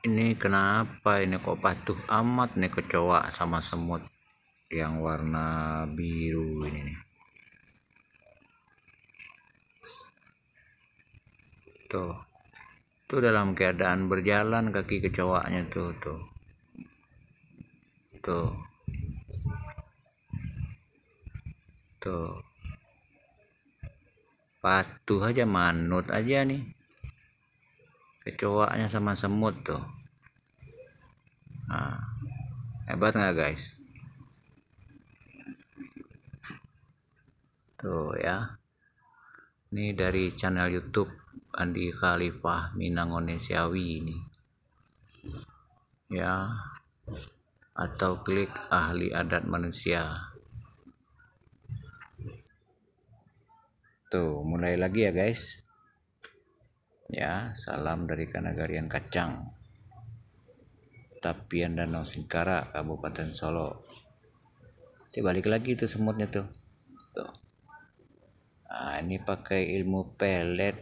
Ini kenapa ini kok patuh amat nih kecoa sama semut yang warna biru ini nih. Tuh dalam keadaan berjalan kaki kecoanya tuh. Patuh aja, manut aja nih kecoanya sama semut tuh. Nah, hebat nggak guys? Tuh ya, ini dari channel YouTube Andi Khalifah Minangonesiawi ini ya, atau klik ahli adat manusia. Tuh mulai lagi ya guys ya. Salam dari Kanagarian Kacang, Tapian Danau Singkara, Kabupaten Solo. Balik lagi tuh semutnya tuh. Nah, ini pakai ilmu pelet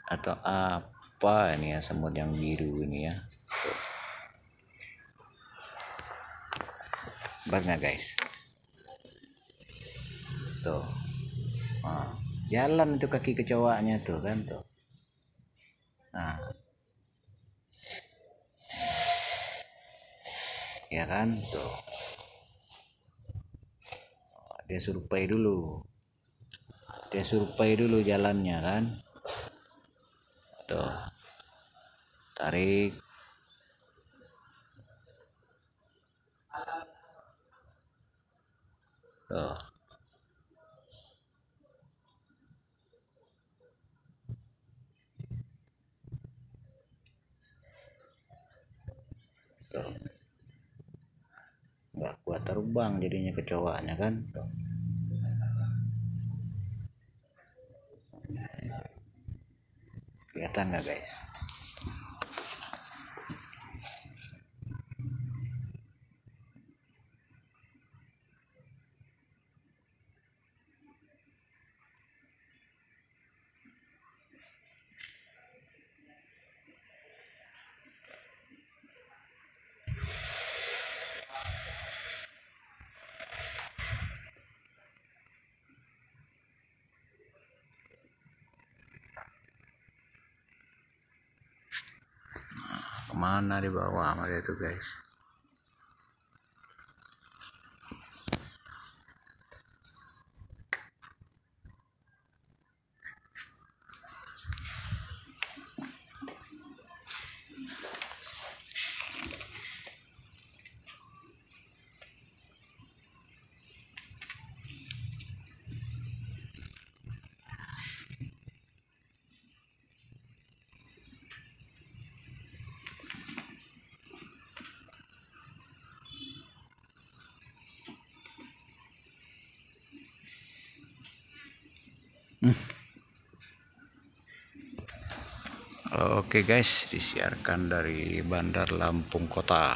atau apa ini ya, semut yang biru ini ya. Banyak guys. Tuh. Nah, jalan itu kaki kecoanya tuh kan tuh. Nah. Ya kan tuh. Dia survei dulu jalannya kan. Tuh. Tarik. Tuh. Tuh. Nggak kuat terbang jadinya kecoanya kan tuh. Kelihatan nggak guys? Kemana di bawah sama dia tuh guys? Oke guys, disiarkan dari Bandar Lampung Kota.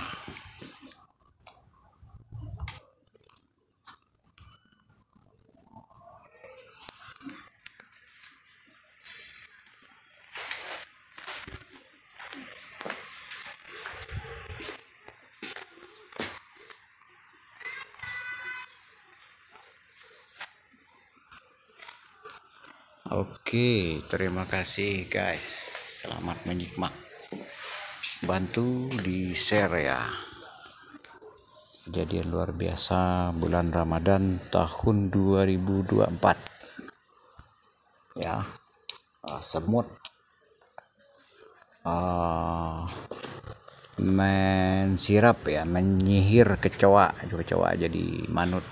Oke, terima kasih guys. Selamat menyimak. Bantu di share ya. Kejadian luar biasa bulan Ramadan tahun 2024. Ya. Semut menyihir kecoa jadi manut.